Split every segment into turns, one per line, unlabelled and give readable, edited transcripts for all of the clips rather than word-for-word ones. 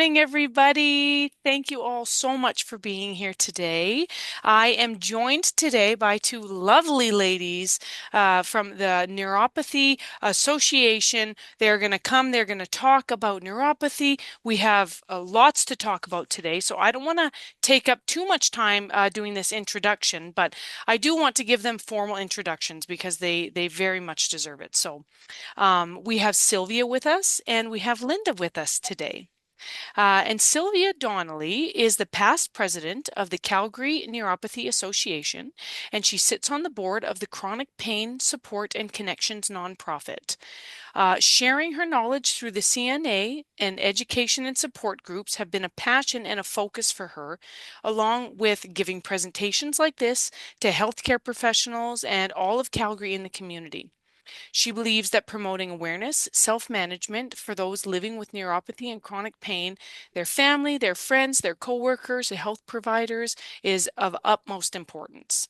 morning, everybody. Thank you all so much for being here today. I am joined today by two lovely ladies from the Neuropathy Association. They're going to come, they're going to talk about neuropathy. We have lots to talk about today, so I don't want to take up too much time doing this introduction, but I do want to give them formal introductions because they very much deserve it. So we have Sylvia with us and we have Linda with us today. And Sylvia Donley is the past president of the Calgary Neuropathy Association, and she sits on the board of the Chronic Pain Support and Connections nonprofit. Sharing her knowledge through the CNA and education and support groups have been a passion and a focus for her, along with giving presentations like this to healthcare professionals and all of Calgary in the community. She believes that promoting awareness, self-management for those living with neuropathy and chronic pain, their family, their friends, their coworkers, the health providers, is of utmost importance.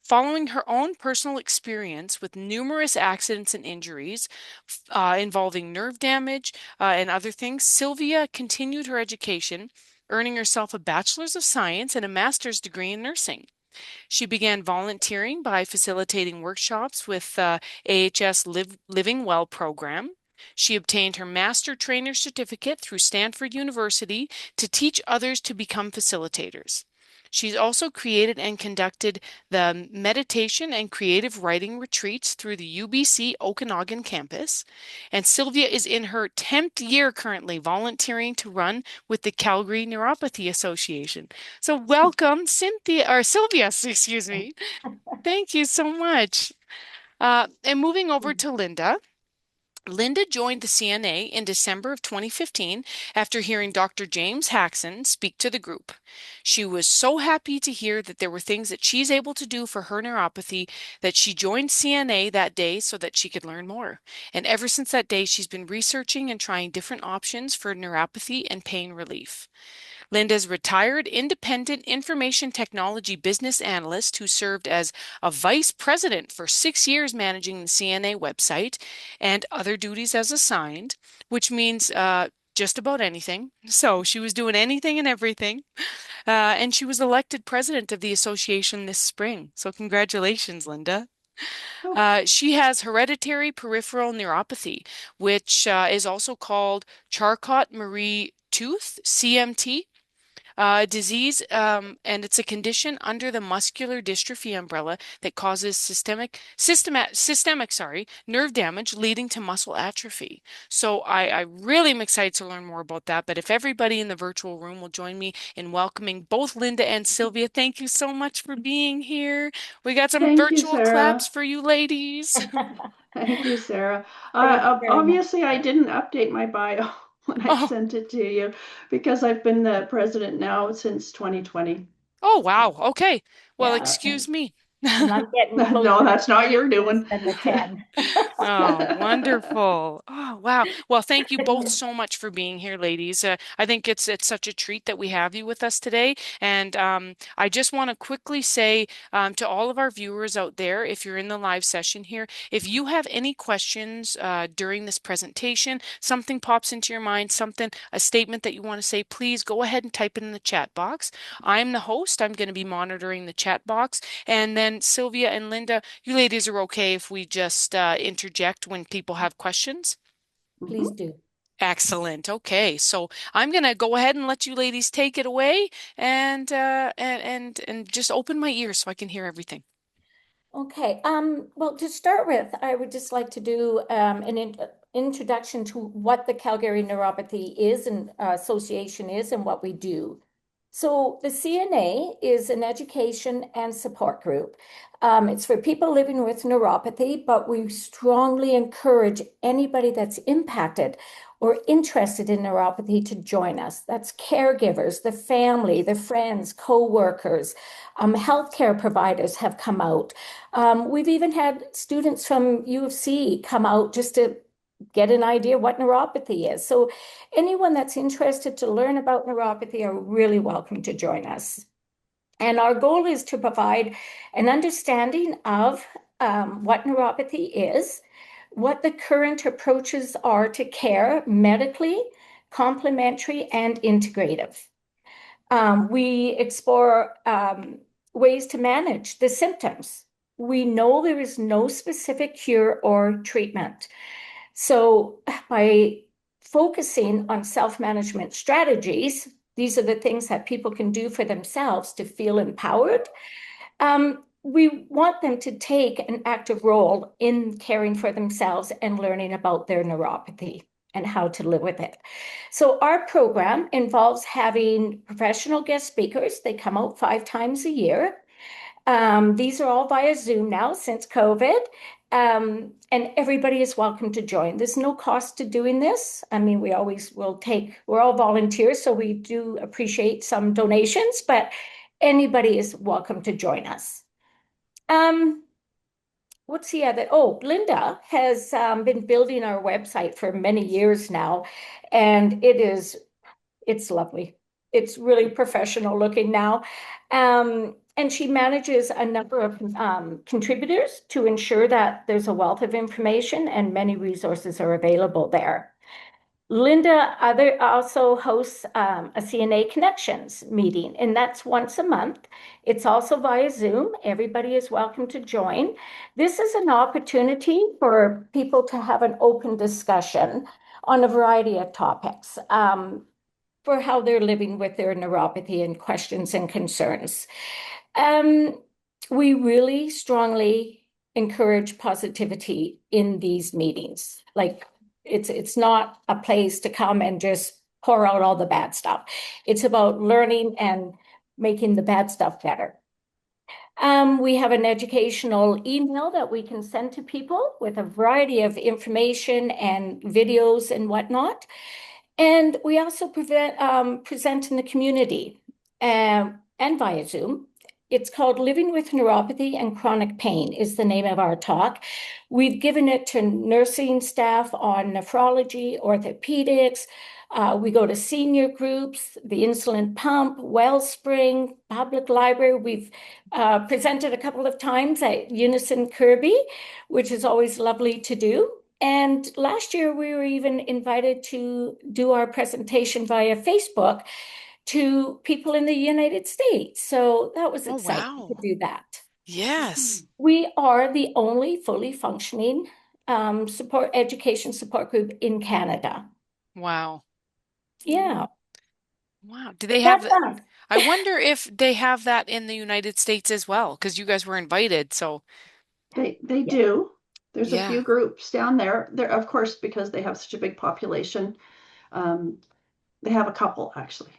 Following her own personal experience with numerous accidents and injuries involving nerve damage and other things, Sylvia continued her education, earning herself a Bachelor's of Science and a Master's degree in nursing. She began volunteering by facilitating workshops with AHS Living Well program. She obtained her Master Trainer Certificate through Stanford University to teach others to become facilitators. She's also created and conducted the meditation and creative writing retreats through the UBC Okanagan campus. And Sylvia is in her 10th year currently volunteering to run with the Calgary Neuropathy Association. So welcome, Sylvia, excuse me. Thank you so much. And moving over to Linda. Linda joined the CNA in December of 2015 after hearing Dr. James Haxon speak to the group. She was so happy to hear that there were things that she's able to do for her neuropathy that she joined CNA that day so that she could learn more. And ever since that day, she's been researching and trying different options for neuropathy and pain relief. Linda's retired independent information technology business analyst who served as a vice president for 6 years managing the CNA website and other duties as assigned, which means just about anything. So she was doing anything and everything. And she was elected president of the association this spring. So congratulations, Linda.
Oh,
She has hereditary peripheral neuropathy, which is also called Charcot-Marie Tooth, CMT disease, and it's a condition under the muscular dystrophy umbrella that causes systemic nerve damage leading to muscle atrophy. So I really am excited to learn more about that. But if everybody in the virtual room will join me in welcoming both Linda and Sylvia, thank you so much for being here. We got some
thank you,
virtual claps
Sarah.
for you ladies.
Thank you, Sarah.
Thank you very much.
Obviously, I didn't update my bio when I
Oh,
sent it to you because I've been the president now since 2020.
oh wow. Okay. Well,
Yeah,
excuse me.
And I'm getting
no,
closer to
that's not your
this
doing.
than the 10.
Oh, wonderful. Oh, wow. Well, thank you both so much for being here, ladies. I think it's such a treat that we have you with us today. And I just want to quickly say to all of our viewers out there, if you're in the live session here, if you have any questions during this presentation, something pops into your mind, a statement that you want to say, please go ahead and type it in the chat box. I'm the host. I'm going to be monitoring the chat box. And then Sylvia and Linda, you ladies are okay if we just interject when people have questions?
Please
Mhm.
do.
Excellent. Okay, so I'm gonna go ahead and let you ladies take it away and just open my ears so I can hear everything.
Okay. Well, to start with, I would just like to do an introduction to what the Calgary Neuropathy is and association is and what we do. So the CNA is an education and support group. It's for people living with neuropathy, but we strongly encourage anybody that's impacted or interested in neuropathy to join us. That's caregivers, the family, the friends, co-workers, healthcare providers have come out. We've even had students from U of C come out just to get an idea what neuropathy is. So anyone that's interested to learn about neuropathy are really welcome to join us. And our goal is to provide an understanding of what neuropathy is, what the current approaches are to care medically, complementary, and integrative. We explore ways to manage the symptoms. We know there is no specific cure or treatment. So by focusing on self-management strategies, these are the things that people can do for themselves to feel empowered. We want them to take an active role in caring for themselves and learning about their neuropathy and how to live with it. So our program involves having professional guest speakers. They come out 5 times a year. These are all via Zoom now since COVID. And everybody is welcome to join. There's no cost to doing this. I mean, we always will we're all volunteers, so we do appreciate some donations, but anybody is welcome to join us. What's the other? Oh, Linda has been building our website for many years now, and it's lovely. It's really professional looking now. And she manages a number of contributors to ensure that there's a wealth of information and many resources are available there. Linda also hosts a CNA Connections meeting, and that's once a month. It's also via Zoom. Everybody is welcome to join. This is an opportunity for people to have an open discussion on a variety of topics for how they're living with their neuropathy and questions and concerns. We really strongly encourage positivity in these meetings. Like, it's not a place to come and just pour out all the bad stuff. It's about learning and making the bad stuff better. We have an educational email that we can send to people with a variety of information and videos and whatnot. And we also present in the community and via Zoom. It's called Living with Neuropathy and Chronic Pain is the name of our talk. We've given it to nursing staff on nephrology, orthopedics. We go to senior groups, the insulin pump, Wellspring, public library. We've presented a couple of times at Unison Kirby, which is always lovely to do. And last year, we were even invited to do our presentation via Facebook to people in the United States. So that was
Oh,
exciting to
wow.
do that.
Yes.
We are the only fully functioning education support group in Canada.
Wow.
Yeah,
Wow. Do they
is
have
that
the,
fun?
I wonder if they have that in the United States as well, because you guys were invited. So,
They
Yeah.
do. There's a
yeah.
few groups down there. There, of course, because they have such a big population, um, they have a couple actually.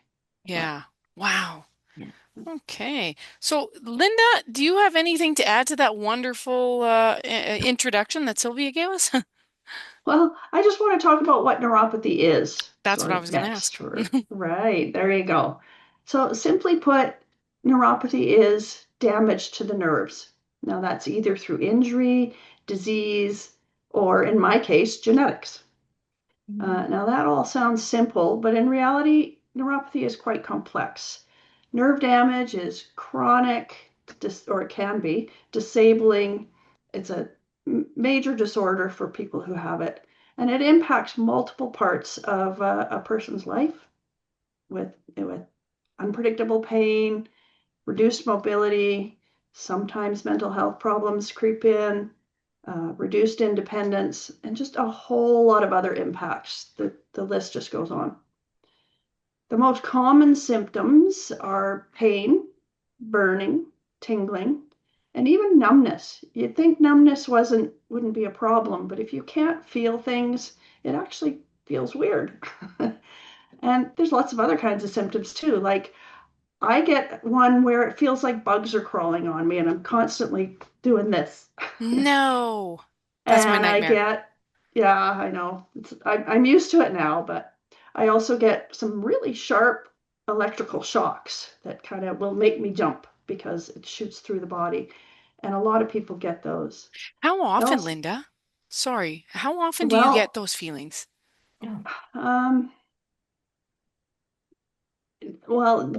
But
Yeah. Wow.
Yeah.
Okay. So, Linda, do you have anything to add to that wonderful introduction that Sylvia gave us?
well, I just want to talk about what neuropathy is,
That's what
sort
I
of
was going to ask.
next. Right, there you go. So, simply put, neuropathy is damage to the nerves. Now, that's either through injury, disease, or in my case, genetics. Now, that all sounds simple, but in reality, neuropathy is quite complex. Nerve damage is chronic, or it can be disabling. It's a major disorder for people who have it, and it impacts multiple parts of a person's life with unpredictable pain, reduced mobility, sometimes mental health problems creep in, reduced independence, and just a whole lot of other impacts. The list just goes on. The most common symptoms are pain, burning, tingling, and even numbness. You'd think numbness wouldn't be a problem, but if you can't feel things, it actually feels weird. And there's lots of other kinds of symptoms too. Like I get one where it feels like bugs are crawling on me and I'm constantly doing this.
No. That's my
And
nightmare.
yeah, I know. I'm used to it now, but I also get some really sharp electrical shocks that kind of will make me jump because it shoots through the body. And a lot of people get those.
How
It
often,
also,
Linda? Sorry. How often do you get
well,
those feelings?
Oh.
um,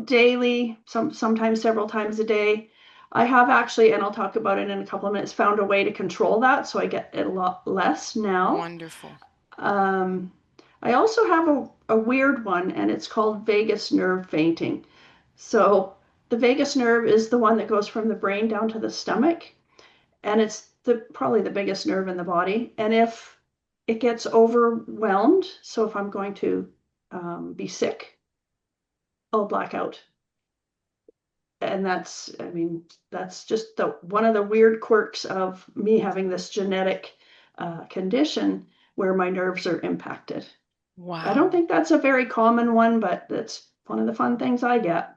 daily, sometimes several times a day. I have actually, and I'll talk about it in a couple of minutes, found a way to control that, so I get it a lot less now.
Wonderful.
Um, I also have a weird one, and it's called vagus nerve fainting. So the vagus nerve is the one that goes from the brain down to the stomach, and it's probably the biggest nerve in the body. And if it gets overwhelmed, so if I'm going to be sick, I'll black out. And I mean, that's just one of the weird quirks of me having this genetic condition where my nerves are impacted. I don't
Wow.
think that's a very common one, but that's one of the fun things I get.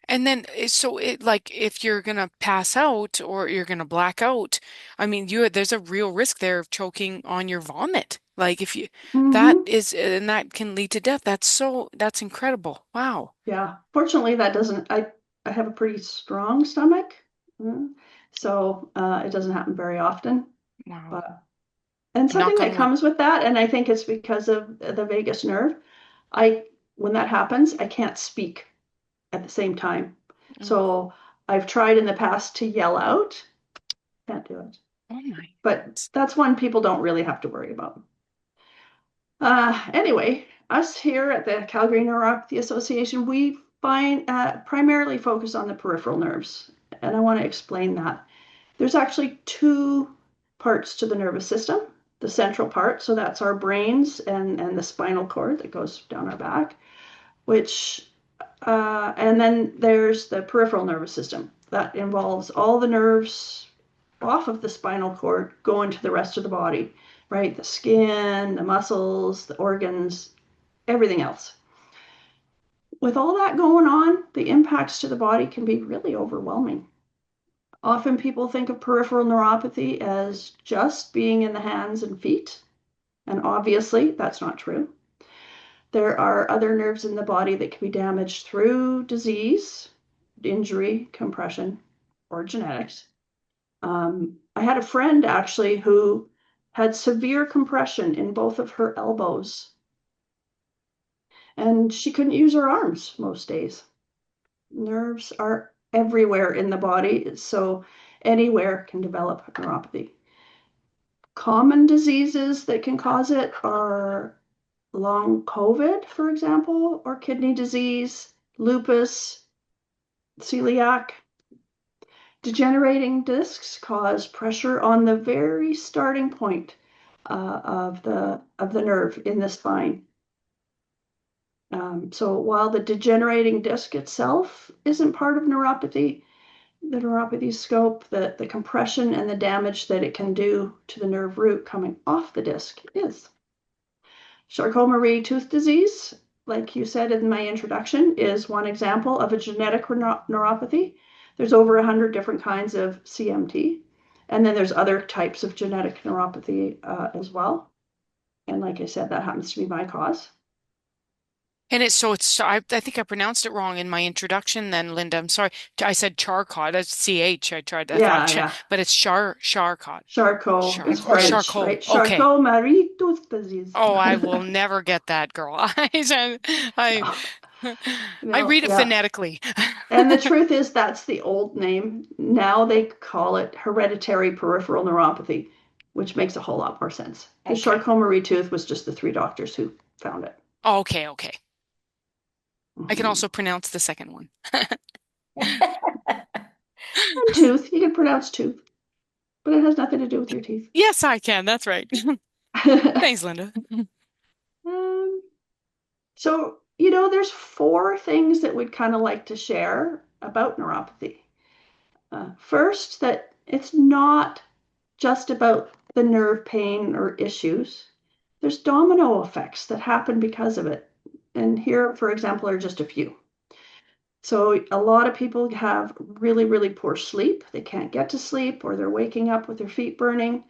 And then, so it like if you're gonna pass out or you're gonna black out, I mean, there's a real risk there of choking on your vomit. Like if you that
Hmm.
is, and that can lead to death. That's incredible. Wow.
Yeah. Fortunately, that doesn't, I have a pretty strong stomach, mm, so it doesn't happen very often.
Wow.
But and something
Knock
that
on wood.
comes with that, and I think it's because of the vagus nerve, I when that happens, I can't speak at the same time.
Oh,
So I've tried in the past to yell out, can't do it.
oh my
But
goodness.
that's one people don't really have to worry about. Anyway, us here at the Calgary Neuropathy Association, we primarily focus on the peripheral nerves, and I want to explain that. There's actually two parts to the nervous system. The central part, so that's our brains and the spinal cord that goes down our back, which and then there's the peripheral nervous system that involves all the nerves off of the spinal cord going to the rest of the body, right? The skin, the muscles, the organs, everything else. With all that going on, the impacts to the body can be really overwhelming. Often people think of peripheral neuropathy as just being in the hands and feet, and obviously that's not true. There are other nerves in the body that can be damaged through disease, injury, compression, or genetics. I had a friend actually who had severe compression in both of her elbows, and she couldn't use her arms most days. Nerves are everywhere in the body, so anywhere can develop neuropathy. Common diseases that can cause it are long COVID, for example, or kidney disease, lupus, celiac. Degenerating discs cause pressure on the very starting point of the nerve in the spine. So while the degenerating disc itself isn't part of neuropathy, the neuropathy scope, the compression and the damage that it can do to the nerve root coming off the disc is. Charcot-Marie-Tooth disease, like you said in my introduction, is one example of a genetic neuropathy. There's over 100 different kinds of CMT, and then there's other types of genetic neuropathy as well. And like I said, that happens to be my cause.
And I think I pronounced it wrong in my introduction then, Linda. I'm sorry. I said Charcot. That's CH. I thought,
Yeah, yeah.
but it's Charcot.
Charcot is
Oh,
French,
Charcot.
right?
Okay.
Charcot-Marie-Tooth disease.
Oh, I will never get that, girl. I,
No,
I
no,
read it
yeah.
phonetically.
And the truth is, that's the old name. Now they call it hereditary peripheral neuropathy, which makes a whole lot more sense. The
Okay.
Charcot-Marie-Tooth was just the three doctors who found it.
Okay, okay. I can
Mhm.
also pronounce the second one.
And tooth, you can pronounce tooth, but it has nothing to do with your teeth.
Yes, I can. That's right. Thanks, Linda.
um, so, there's four things that we'd kind of like to share about neuropathy. First, that it's not just about the nerve pain or issues. There's domino effects that happen because of it. And here, for example, are just a few. So a lot of people have really, really poor sleep. They can't get to sleep, or they're waking up with their feet burning.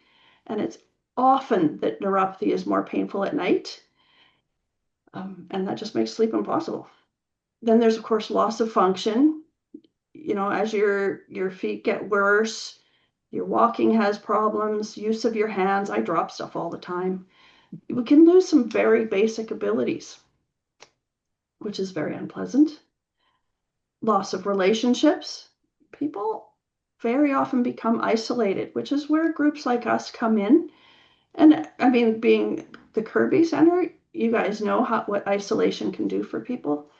And it's often that neuropathy is more painful at night. And that just makes sleep impossible. Then there's, of course, loss of function. As your feet get worse, your walking has problems, use of your hands. I drop stuff all the time. We can lose some very basic abilities, which is very unpleasant. Loss of relationships. People very often become isolated, which is where groups like us come in. And I mean, being the Kirby Center, you guys know what isolation can do for people.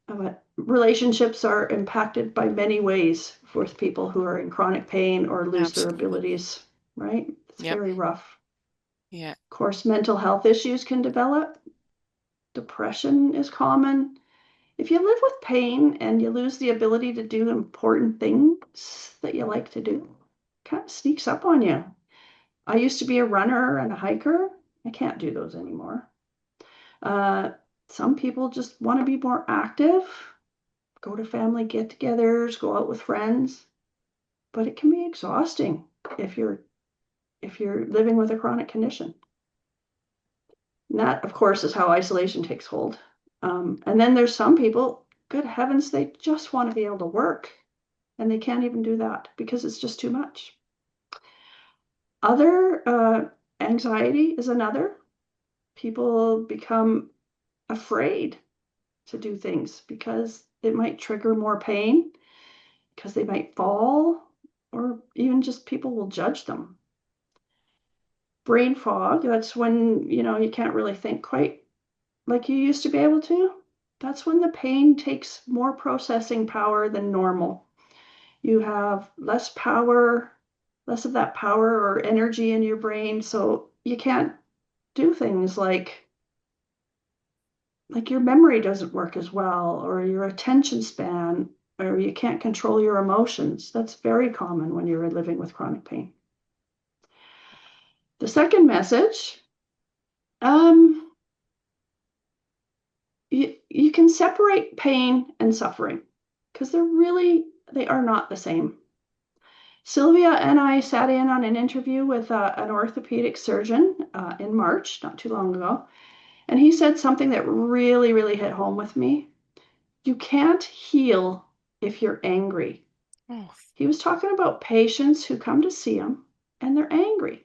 But relationships are impacted by many ways with people who are in chronic pain or lose their
Absolutely.
abilities, right? It's
Yep.
very rough.
Yeah.
Of course, mental health issues can develop. Depression is common. If you live with pain and you lose the ability to do important things that you like to do, it kind of sneaks up on you. I used to be a runner and a hiker. I can't do those anymore. Uh, some people just want to be more active, go to family get-togethers, go out with friends, but it can be exhausting if you're living with a chronic condition. And that, of course, is how isolation takes hold. And then there's some people, good heavens, they just want to be able to work, and they can't even do that because it's just too much. Other anxiety is another. People become afraid to do things because it might trigger more pain, because they might fall, or even just people will judge them. Brain fog, that's when, you can't really think quite like you used to be able to. That's when the pain takes more processing power than normal. You have less power, less of that power or energy in your brain, so you can't do things like your memory doesn't work as well, or your attention span, or you can't control your emotions. That's very common when you're living with chronic pain. The second message, um, you can separate pain and suffering because they are not the same. Sylvia and I sat in on an interview with an orthopedic surgeon in March, not too long ago, and he said something that really, really hit home with me. You can't heal if you're angry.
Oh,
He was talking about patients who come to see him and they're angry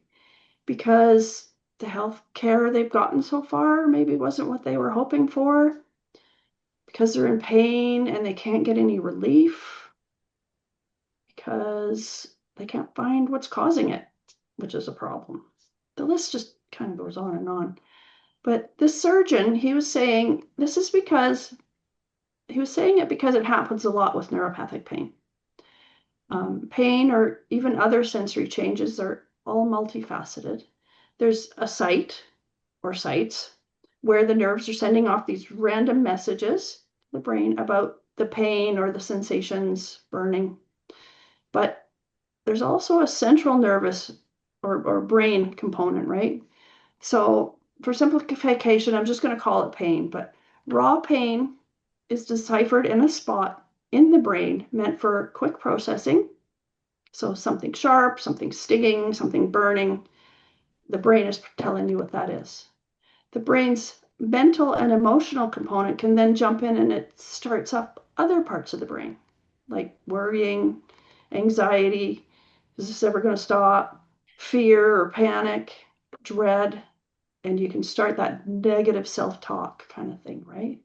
because the health care they've gotten so far maybe wasn't what they were hoping for, because they're in pain and they can't get any relief, because they can't find what's causing it, which is a problem. The list just kind of goes on and on. But this surgeon, he was saying it because it happens a lot with neuropathic pain. Pain or even other sensory changes are all multifaceted. There's a site or sites where the nerves are sending off these random messages to the brain about the pain or the sensations, burning. But there's also a central nervous or brain component, right? So for simplification, I'm just going to call it pain, but raw pain is deciphered in a spot in the brain meant for quick processing. So something sharp, something stinging, something burning, the brain is telling you what that is. The brain's mental and emotional component can then jump in and it starts up other parts of the brain, like worrying, anxiety, is this ever going to stop? Fear or panic, dread, and you can start that negative self-talk kind of thing, right?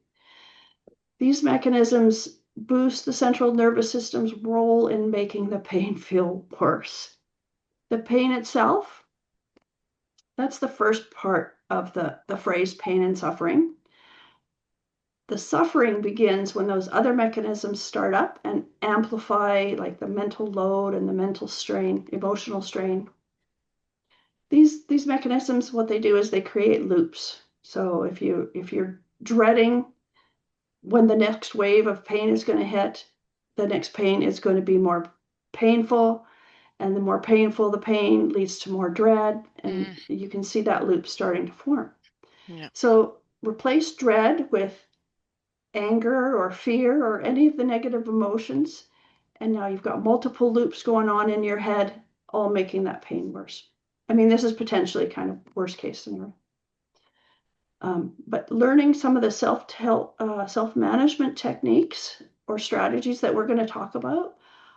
These mechanisms boost the central nervous system's role in making the pain feel worse. The pain itself, that's the first part of the phrase pain and suffering. The suffering begins when those other mechanisms start up and amplify, like the mental load and the mental strain, emotional strain. These mechanisms, what they do is they create loops. So if you're dreading when the next wave of pain is going to hit, the next pain is going to be more painful, and the more painful the pain leads to more dread, and you can see that loop starting to form.
yeah.
So replace dread with anger or fear or any of the negative emotions, and now you've got multiple loops going on in your head, all making that pain worse. I mean, this is potentially kind of worst case scenario. But learning some of the self-management techniques or strategies that we're going to talk about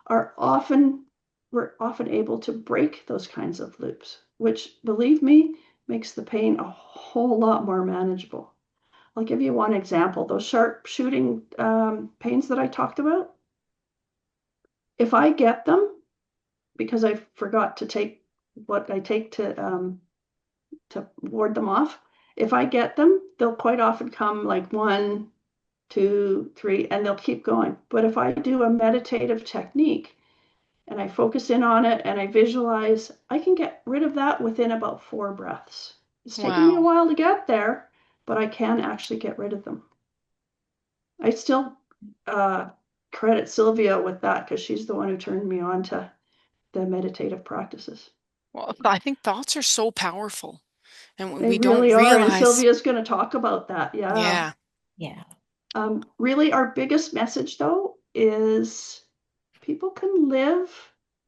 we're often able to break those kinds of loops, which, believe me, makes the pain a whole lot more manageable. I'll give you one example. Those sharp shooting pains that I talked about, if I get them because I forgot to take what I take to ward them off, If I get them, they'll quite often come like 1, 2, 3, and they'll keep going. But if I do a meditative technique and I focus in on it and I visualize, I can get rid of that within about 4 breaths. It's taken me a
Wow.
while to get there, but I can actually get rid of them. I still uh, credit Sylvia with that because she's the one who turned me on to the meditative practices.
Well, I think thoughts are so powerful and
They
we don't
really are, and
realize.
Sylvia's going to talk about that. Yeah.
Yeah.
Yeah.
Really, our biggest message, though, is people can live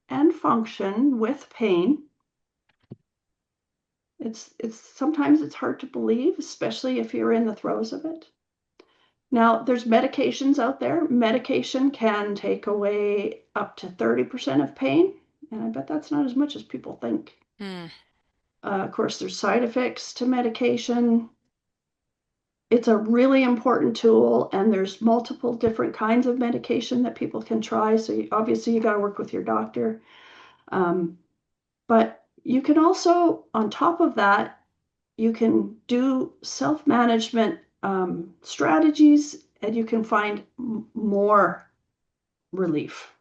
and function with pain. It's sometimes it's hard to believe, especially if you're in the throes of it. Now, there's medications out there. Medication can take away up to 30% of pain, and I bet that's not as much as people think.
Mm.
Of course, there's side effects to medication. It's a really important tool, and there's multiple different kinds of medication that people can try. So obviously you got to work with your doctor. Um, but you can also, on top of that, you can do self-management strategies, and you can find more relief.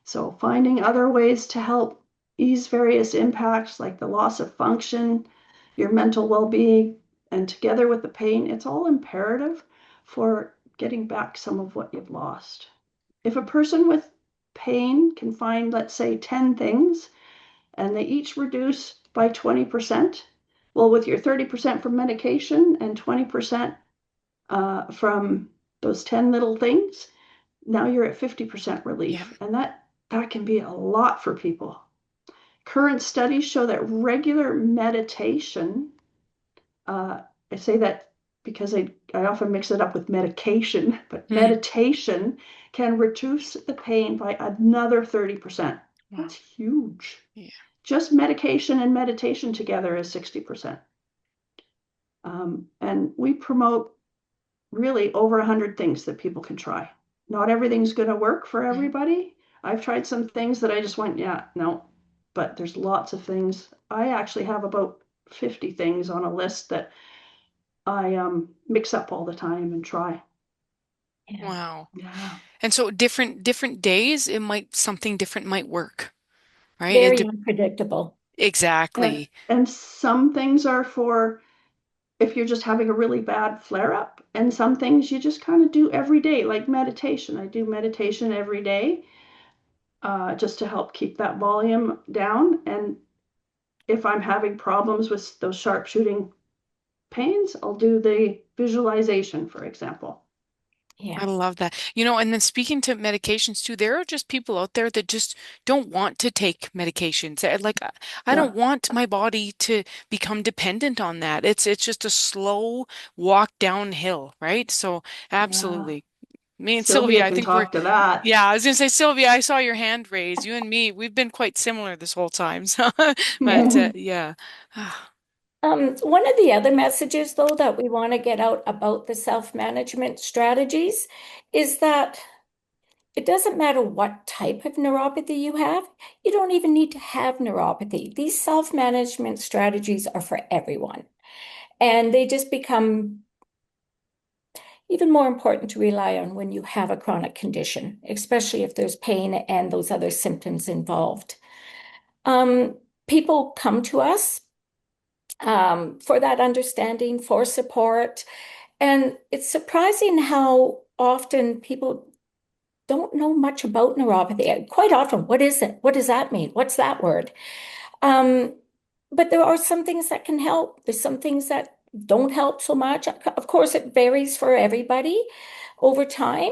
So finding other ways to help ease various impacts like the loss of function, your mental well-being, and together with the pain, it's all imperative for getting back some of what you've lost. If a person with pain can find, let's say, 10 things, and they each reduce by 20%, well, with your 30% from medication and 20% from those 10 little things, now you're at 50%
Yeah.
relief. And that can be a lot for people. Current studies show that regular meditation, I say that because I often mix it up with medication, but
Mm.
meditation can reduce the pain by another 30%.
Wow.
That's huge.
Yeah.
Just medication and meditation together is 60%. And we promote really over 100 things that people can try. Not everything's going to work for
Mm.
everybody. I've tried some things that I just went, yeah, no. But there's lots of things. I actually have about 50 things on a list that I mix up all the time and try.
Yeah.
Wow.
Yeah.
And so different days, it might something different might work, right?
Very unpredictable.
And
Exactly.
and some things are for if you're just having a really bad flare up, and some things you just kind of do every day, like meditation. I do meditation every day just to help keep that volume down. And if I'm having problems with those sharp shooting pains, I'll do the visualization, for example.
I
Yeah.
love that. You know, and then speaking to medications too, there are just people out there that just don't want to take medications. Like I don't
Yeah,
want my body to become dependent on that. It's just a slow walk downhill, right? So
yeah.
absolutely. Me and
Sylvia
Sylvia, I
can
think we're,
talk to that.
yeah, I was gonna say, Sylvia, I saw your hand raised. You and me, we've been quite similar this whole time. So, but
Yeah.
yeah.
One of the other messages, though, that we want to get out about the self-management strategies is that it doesn't matter what type of neuropathy you have. You don't even need to have neuropathy. These self-management strategies are for everyone. And they just become even more important to rely on when you have a chronic condition, especially if there's pain and those other symptoms involved. Um, People come to us for that understanding, for support. And it's surprising how often people don't know much about neuropathy. Quite often, what is it? What does that mean? What's that word? Um, but there are some things that can help. There's some things that don't help so much. Of course, it varies for everybody over time.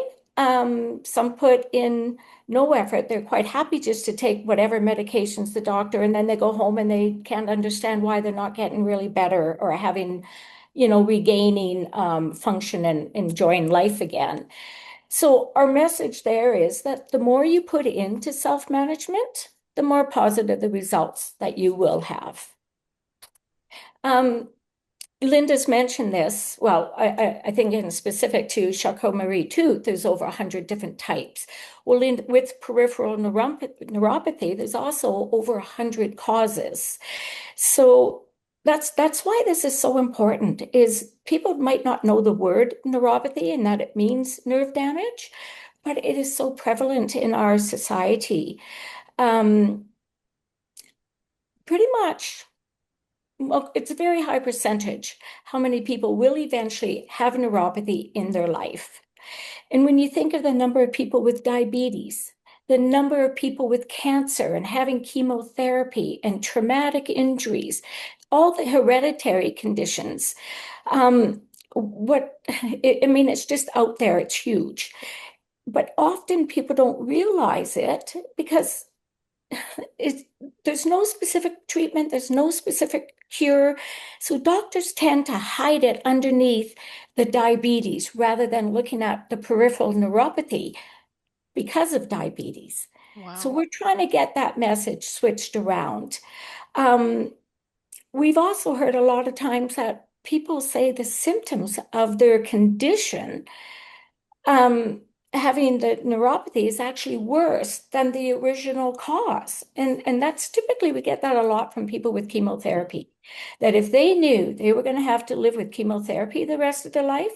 Some put in no effort. They're quite happy just to take whatever medications the doctor, and then they go home and they can't understand why they're not getting really better or having, regaining function and enjoying life again. So our message there is that the more you put into self-management, the more positive the results that you will have. Um, Linda's mentioned this. Well, I think in specific to Charcot-Marie-Tooth, there's over 100 different types. Well, with peripheral neuropathy, there's also over 100 causes. So that's why this is so important, is people might not know the word neuropathy and that it means nerve damage, but it is so prevalent in our society. Um, Pretty much, well, it's a very high percentage how many people will eventually have neuropathy in their life. And when you think of the number of people with diabetes, the number of people with cancer and having chemotherapy and traumatic injuries, all the hereditary conditions, I mean, it's just out there, it's huge. But often people don't realize it because it, there's no specific treatment, there's no specific cure. So doctors tend to hide it underneath the diabetes rather than looking at the peripheral neuropathy because of diabetes. So
Wow.
we're trying to get that message switched around. Um, we've also heard a lot of times that people say the symptoms of their condition, um, having the neuropathy, is actually worse than the original cause. And that's typically, we get that a lot from people with chemotherapy, that if they knew they were going to have to live with chemotherapy the rest of their life,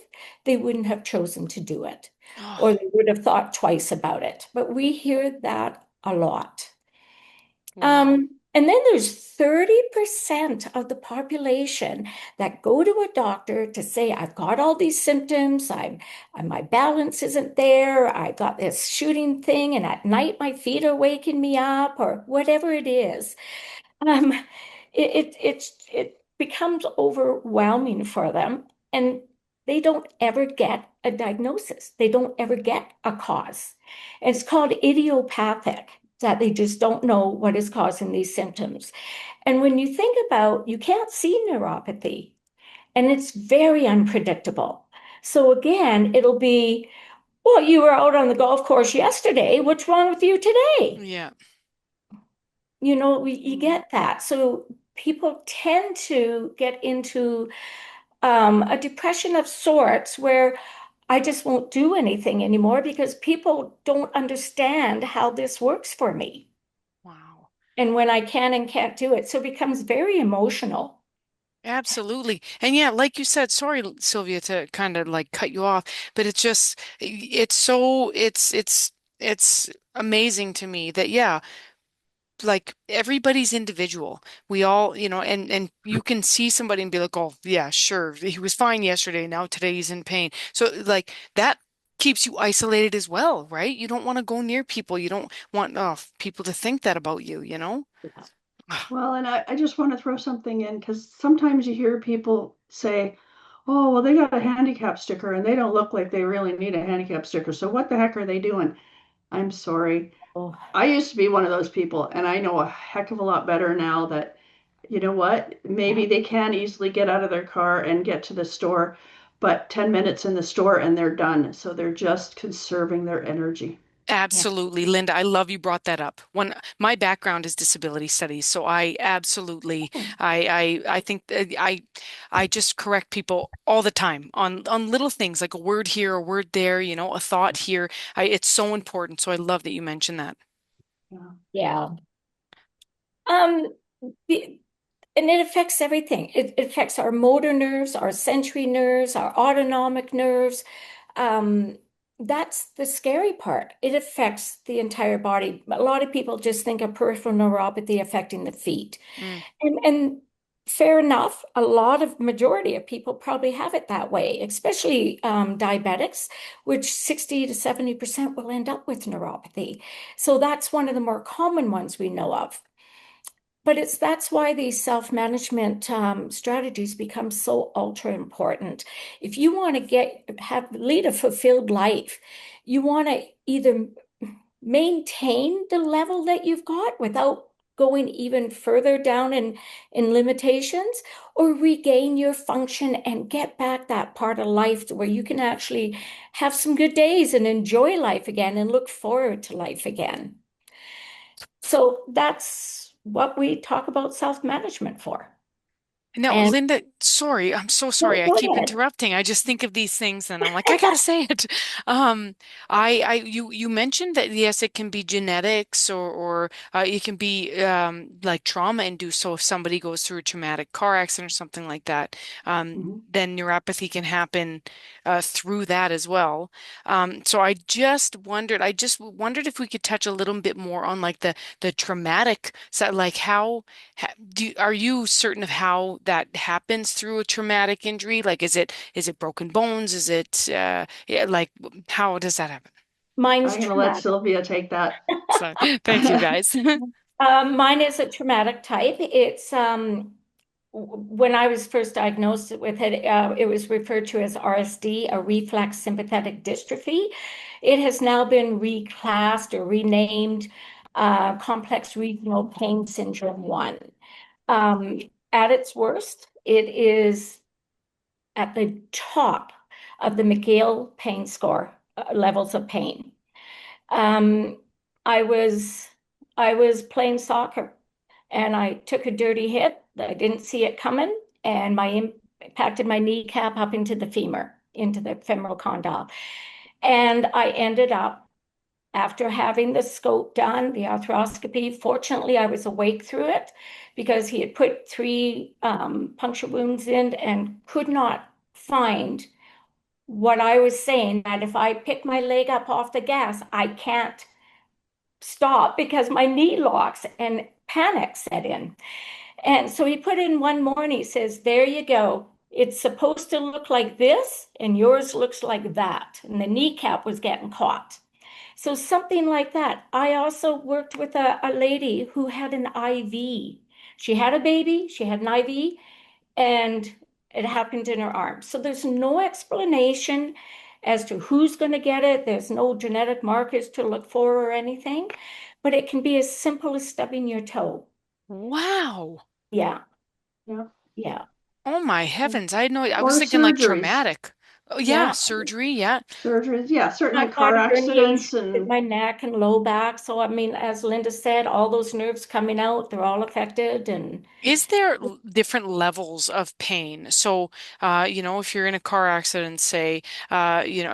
they wouldn't have chosen to do it, or
Oh,
they would have thought twice about it. But we hear that a lot.
wow.
And then there's 30% of the population that go to a doctor to say, I've got all these symptoms, my balance isn't there, I got this shooting thing, and at night my feet are waking me up, or whatever it is. Um, it becomes overwhelming for them, and they don't ever get a diagnosis. They don't ever get a cause. And it's called idiopathic, that they just don't know what is causing these symptoms. And when you think about, you can't see neuropathy, and it's very unpredictable. So again, it'll be, well, you were out on the golf course yesterday. What's wrong with you today?
Yeah.
You get that. So people tend to get into a depression of sorts where I just won't do anything anymore because people don't understand how this works for me
Wow.
and when I can and can't do it. So it becomes very emotional.
Absolutely. And yeah, like you said, sorry, Sylvia, to kind of like cut you off, but it's just, it's so, it's amazing to me that, yeah, like everybody's individual. We all, and you can see somebody and be like, oh, yeah, sure. He was fine yesterday. Now today he's in pain. So like that keeps you isolated as well, right? You don't want to go near people. You don't want people to think that about you, you know?
Well, and I just want to throw something in because sometimes you hear people say, oh, well, they got a handicap sticker and they don't look like they really need a handicap sticker. So what the heck are they doing? I'm sorry.
Oh,
I used to be one of those people, and I know a heck of a lot better now that, you know what,
yeah.
maybe they can easily get out of their car and get to the store, but 10 minutes in the store and they're done. So they're just conserving their energy.
Yeah.
Absolutely, Linda. I love you brought that up. When my background is disability studies, so I absolutely, I think that I just correct people all the time on little things like a word here, a word there, a thought here. It's so important. So I love that you mentioned that.
Yeah.
Yeah. Um, the, and it affects everything. It affects our motor nerves, our sensory nerves, our autonomic nerves. Um, that's the scary part. It affects the entire body. A lot of people just think of peripheral neuropathy affecting the feet.
Mm,
And fair enough, a lot of majority of people probably have it that way, especially diabetics, which 60 to 70% will end up with neuropathy. So that's one of the more common ones we know of. But that's why these self-management strategies become so ultra important. If you want to lead a fulfilled life, you want to either maintain the level that you've got without going even further down in limitations, or regain your function and get back that part of life where you can actually have some good days and enjoy life again and look forward to life again. So that's what we talk about self-management for.
Now,
And
Linda, sorry. I'm so
No,
sorry. I
go
keep
ahead.
interrupting. I just think of these things and I'm like, I gotta say it. Um, you mentioned that yes, it can be genetics or it can be like trauma induced. So if somebody goes through a traumatic car accident or something like that,
Mhm.
then neuropathy can happen through that as well. So I just wondered if we could touch a little bit more on like the traumatic side, like how are you certain of how that happens through a traumatic injury? Like, is it broken bones? Is it yeah, like how does that happen?
Mine's
I'm going to let
traumatic.
Sylvia take that.
So, thank you guys.
Mine is a traumatic type. It's when I was first diagnosed with it, it was referred to as RSD, a reflex sympathetic dystrophy. It has now been reclassed or renamed complex regional pain syndrome 1. Um, at its worst, it is at the top of the McGill pain score levels of pain. Um, I was I was playing soccer and I took a dirty hit. I didn't see it coming, and my impacted my kneecap up into the femur, into the femoral condyle. And I ended up, after having the scope done, the arthroscopy, fortunately, I was awake through it because he had put three puncture wounds in and could not find what I was saying, that if I pick my leg up off the gas, I can't stop because my knee locks and panic set in. And so he put in one more and he says, there you go. It's supposed to look like this, and yours looks like that. And the kneecap was getting caught. So something like that. I also worked with a lady who had an IV. She had a baby, she had an IV, and it happened in her arm. So there's no explanation as to who's going to get it. There's no genetic markers to look for or anything, but it can be as simple as stubbing your toe.
Wow.
Yeah,
Yeah.
yeah,
Oh my heavens. I know I was
Or
thinking like
surgeries.
traumatic. Oh yeah,
yeah.
surgery, yeah.
Surgeries. Yeah, certainly
I've got
car
a herniation
accidents
with
and
my neck and low back. So, I mean, as Linda said, all those nerves coming out, they're all affected. And
Is there different levels of pain? So, if you're in a car accident, say, and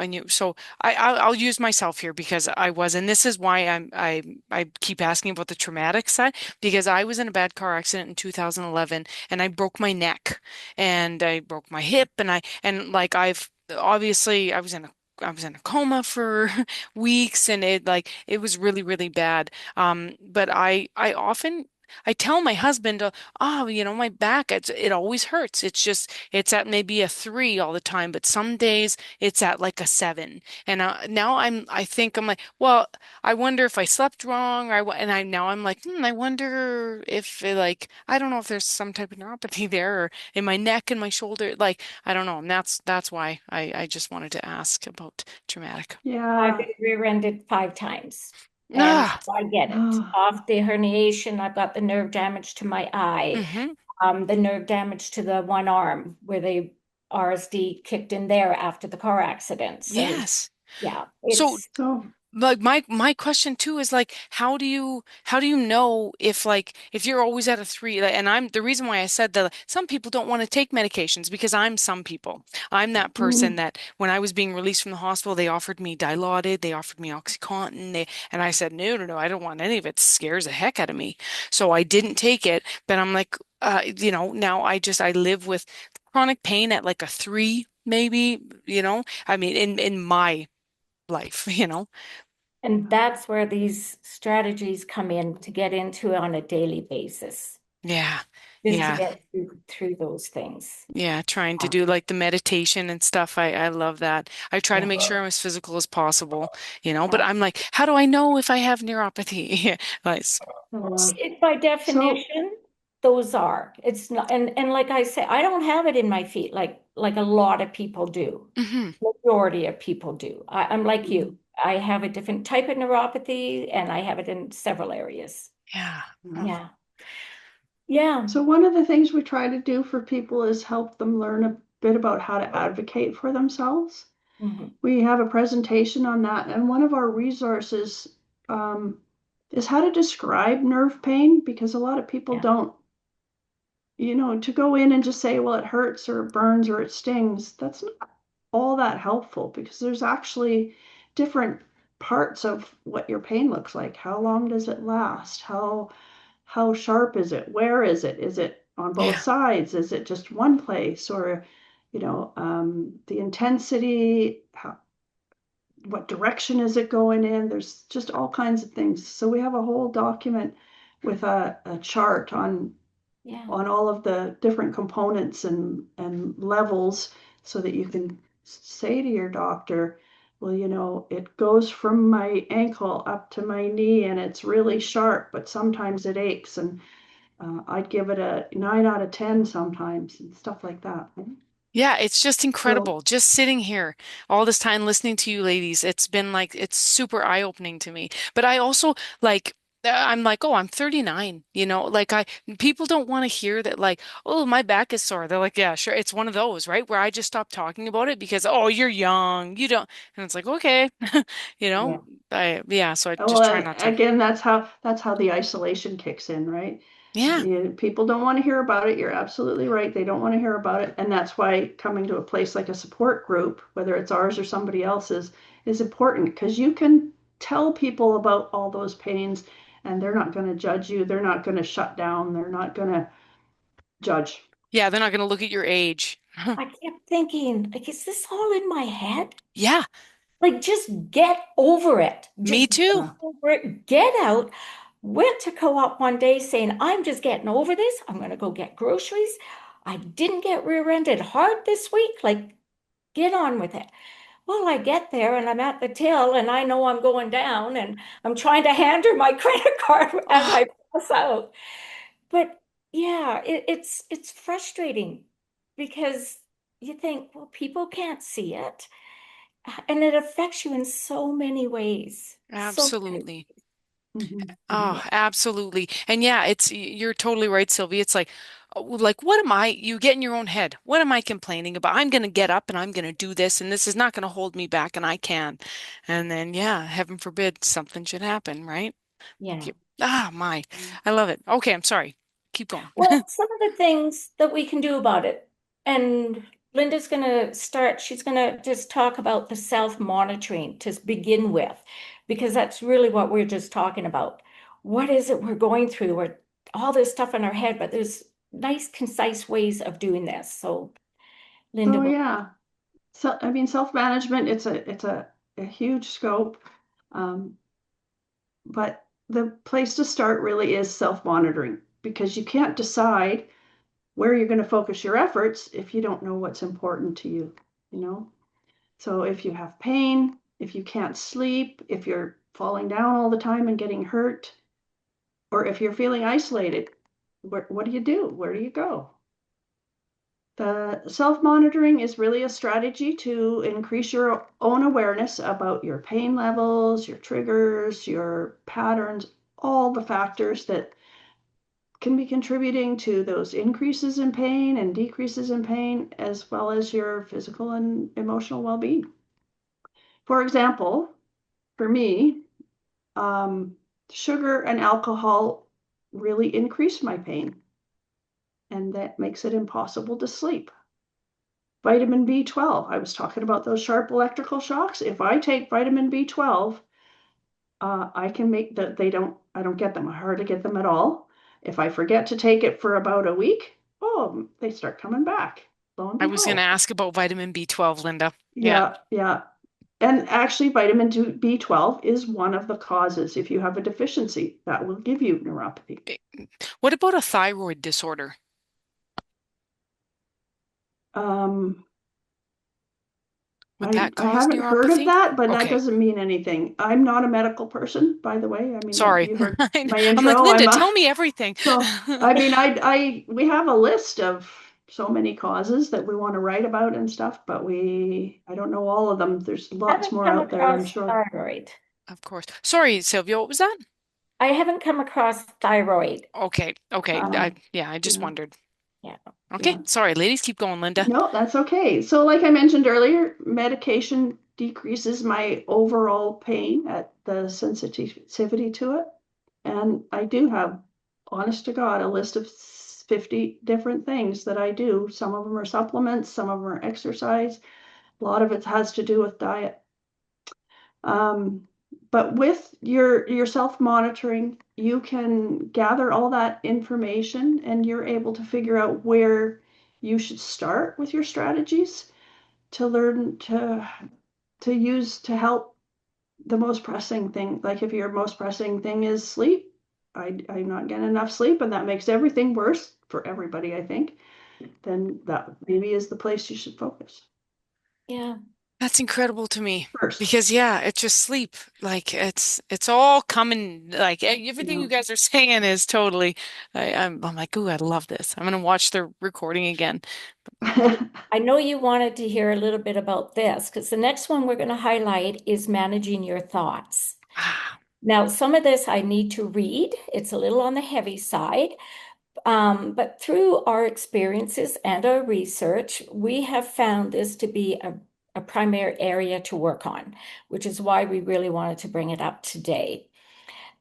I'll use myself here because I was, and this is why I keep asking about the traumatic side because I was in a bad car accident in 2011 and I broke my neck and I broke my hip and like I've obviously I was in a coma for weeks and it was really, really bad. But I often I tell my husband, oh, my back, it always hurts. It's at maybe a 3 all the time, but some days it's at like a 7. And now I think I'm like, well, I wonder if I slept wrong. And now I'm like, I wonder if I don't know if there's some type of neuropathy there or in my neck and my shoulder. Like, I don't know. And that's why I just wanted to ask about traumatic.
I've
yeah.
been rear-ended 5 times. And
Ah,
I get it.
Oh,
Off the herniation, I've got the nerve damage to my eye,
hmm.
the nerve damage to the one arm where the RSD kicked in there after the car accidents. And
Yes.
yeah,
So
it's
so
like my question too is like how do you know if you're always at a 3 and I'm the reason why I said that some people don't want to take medications because I'm some people. I'm that person
mm,
that when I was being released from the hospital they offered me Dilaudid, they offered me OxyContin, and I said no, no, no, I don't want any of it. It scares the heck out of me. So I didn't take it, but I'm like now I live with chronic pain at like a 3 maybe, I mean in my life,
and that's where these strategies come in to get into on a daily basis,
Yeah.
just to
Yeah.
get through those things.
Yeah. Trying to
Yeah,
do like the meditation and stuff. I love that. I try to
yeah,
make sure I'm as physical as possible, but
yeah.
I'm like, how do I know if I have neuropathy? Like,
By
so
definition, those are. It's not, and like I say, I don't have it in my feet like a lot of people do.
hmm.
Majority of people do. I'm like
mm,
you. I have a different type of neuropathy, and I have it in several areas.
Yeah.
yeah.
Yeah, yeah.
So one of the things we try to do for people is help them learn a bit about how to advocate for themselves.
Mhm.
We have a presentation on that, and one of our resources um, is how to describe nerve pain because a lot of people
Yeah.
don't to go in and just say, well, it hurts or it burns or it stings, that's not all that helpful because there's actually different parts of what your pain looks like. How long does it last? How sharp is it? Where is it? Is it on both
Yeah.
sides? Is it just one place? Or, the intensity, what direction is it going in? There's just all kinds of things. So we have a whole document with a chart
Yeah.
on all of the different components and levels so that you can say to your doctor, well, it goes from my ankle up to my knee and it's really sharp, but sometimes it aches. And I'd give it a 9 out of 10 sometimes and stuff like that.
Yeah, it's just
So,
incredible. Just sitting here all this time listening to you ladies, it's been like it's super eye-opening to me. But I also like I'm like, oh, I'm 39, like people don't want to hear that like, oh, my back is sore. They're like, yeah, sure. It's one of those, right? Where I just stop talking about it because, oh, you're young. You don't. And it's like, okay. You
Yeah.
know, yeah, so I
well,
just try
and
not to.
again, that's how the isolation kicks in, right?
Yeah.
People don't want to hear about it. You're absolutely right. They don't want to hear about it. And that's why coming to a place like a support group, whether it's ours or somebody else's, is important because you can tell people about all those pains and they're not going to judge you. They're not going to shut down. They're not going to judge.
Yeah, they're not going to look at your age.
I kept thinking, like, is this all in my head?
Yeah,
Like, just get over it.
me
Just get
too.
over it. Get out. Went to co-op one day saying, I'm just getting over this. I'm going to go get groceries. I didn't get rear-ended hard this week. Like, get on with it. Well, I get there and I'm at the till and I know I'm going down and I'm trying to hand her my credit card as
Oh,
I pass out. But yeah, it's frustrating because you think, well, people can't see it. And it affects you in so many ways. So many.
absolutely.
Mhm,
Oh,
mhm.
absolutely. And yeah, you're totally right, Sylvia. It's like what am I? You get in your own head. What am I complaining about? I'm going to get up and I'm going to do this, and this is not going to hold me back, and I can. And then, yeah, heaven forbid something should happen, right?
Yeah.
My, I love it. Okay, I'm sorry. Keep going.
Well, some of the things that we can do about it, and Linda's going to start, she's going to just talk about the self-monitoring to begin with, because that's really what we're just talking about. What is it we're going through? We're all this stuff in our head, but there's nice, concise ways of doing this. So Linda
So
will,
yeah, so I mean, self-management, it's a huge scope. Um, But the place to start really is self-monitoring because you can't decide where you're going to focus your efforts if you don't know what's important to you, you know? So if you have pain, if you can't sleep, if you're falling down all the time and getting hurt, or if you're feeling isolated, what do you do? Where do you go? The self-monitoring is really a strategy to increase your own awareness about your pain levels, your triggers, your patterns, all the factors that can be contributing to those increases in pain and decreases in pain, as well as your physical and emotional well-being. For example, for me, um, sugar and alcohol really increase my pain, and that makes it impossible to sleep. Vitamin B12, I was talking about those sharp electrical shocks. If I take vitamin B12, I can make that I don't get them. I hardly get them at all. If I forget to take it for about a week, oh, they start coming back. Lo and
I was going to
behold.
ask about vitamin B12, Linda. Yeah.
Yeah, yeah. And actually, vitamin B12 is one of the causes. If you have a deficiency, that will give you neuropathy.
Eh, What about a thyroid disorder?
Um,
Would
I,
that
I
cause
haven't heard of
neuropathy?
that, but that
Okay.
doesn't mean anything. I'm not a medical person, by the way. I mean,
Sorry.
you heard my
I'm like,
intro.
Linda, tell me everything.
So, I mean, we have a list of so many causes that we want to write about and stuff, but I don't know all of them. There's lots
haven't
more
come
out there, I'm
across
sure.
thyroid.
Of course. Sorry, Sylvia, what was that?
I haven't come across thyroid.
Okay. Okay.
Um,
Yeah, I just
Yeah,
wondered.
yeah.
Okay.
yeah.
Sorry, ladies, keep going, Linda.
No, that's okay. So, like I mentioned earlier, medication decreases my overall pain at the sensitivity to it. And I do have, honest to God, a list of 50 different things that I do. Some of them are supplements, some of them are exercise. A lot of it has to do with diet. Um, but with your self-monitoring, you can gather all that information and you're able to figure out where you should start with your strategies to learn to use to help the most pressing thing. Like if your most pressing thing is sleep, I'm not getting enough sleep and that makes everything worse for everybody, I think, then that maybe is the place you should focus
Yeah.
That's incredible to me
first.
because yeah, it's just sleep. Like it's all coming like
You
everything you
know.
guys are saying is totally I'm like, ooh, I love this. I'm gonna watch the recording again.
I know you wanted to hear a little bit about this because the next one we're going to highlight is managing your thoughts.
Ah,
Now, some of this I need to read. It's a little on the heavy side, but through our experiences and our research, we have found this to be a primary area to work on, which is why we really wanted to bring it up today.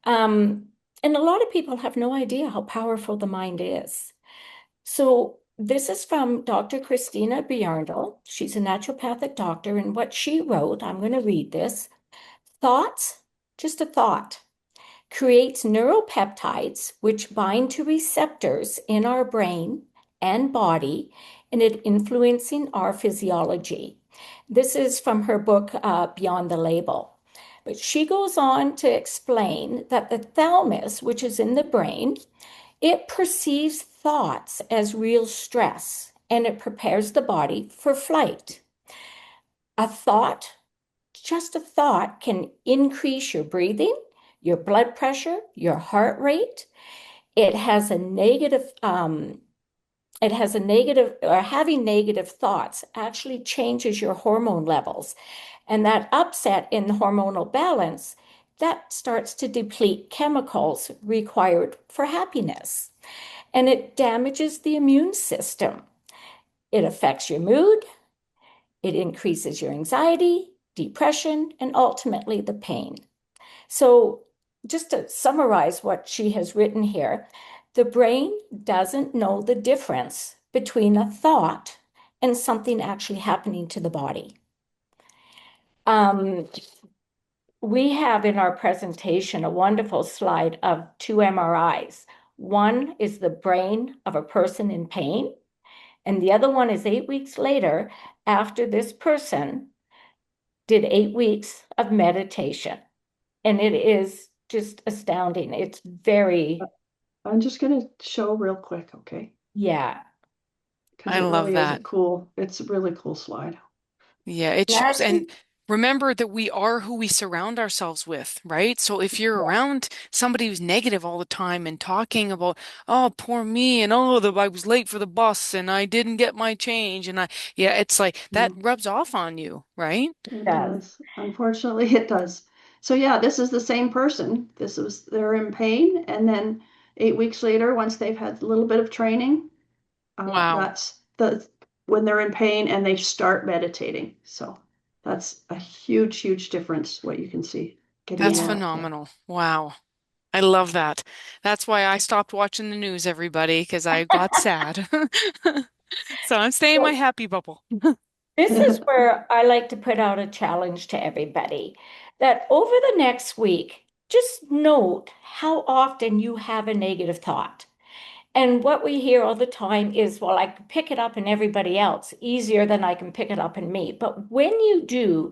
Um, and a lot of people have no idea how powerful the mind is. So this is from Dr. Christina Bjarndal. She's a naturopathic doctor, and what she wrote, I'm going to read this. Thoughts, just a thought, creates neuropeptides which bind to receptors in our brain and body, and it influencing our physiology. This is from her book, Beyond the Label. But she goes on to explain that the thalamus, which is in the brain, it perceives thoughts as real stress and it prepares the body for flight. A thought, just a thought, can increase your breathing, your blood pressure, your heart rate. It has a negative, or having negative thoughts actually changes your hormone levels. And that upset in the hormonal balance, that starts to deplete chemicals required for happiness. And it damages the immune system. It affects your mood, it increases your anxiety, depression, and ultimately the pain. So, just to summarize what she has written here, the brain doesn't know the difference between a thought and something actually happening to the body. Um, we have in our presentation a wonderful slide of two MRIs. One is the brain of a person in pain, and the other one is 8 weeks later after this person did 8 weeks of meditation. And it is just astounding. It's very,
I'm just going to show real quick, okay?
yeah.
Because
I
it
love
really is
that.
it's a really cool slide.
Yeah, it
And
shows. And
actually,
remember that we are who we surround ourselves with, right? So if you're
yeah,
around somebody who's negative all the time and talking about, oh, poor me, and oh, I was late for the bus and I didn't get my change, and yeah, it's like that
Mm,
rubs off on you, right?
it
it
does.
does. Unfortunately, it does. So yeah, this is the same person. They're in pain, and then 8 weeks later, once they've had a little bit of training,
Wow,
that's the when they're in pain and they start meditating. So that's a huge, huge difference, what you can see getting
that's
Yeah.
more. Yeah.
phenomenal. Wow. I love that. That's why I stopped watching the news, everybody, because I got sad. So I'm staying in my
So
happy bubble.
this is where I like to put out a challenge to everybody that over the next week, just note how often you have a negative thought. And what we hear all the time is, well, I can pick it up in everybody else easier than I can pick it up in me. But when you do,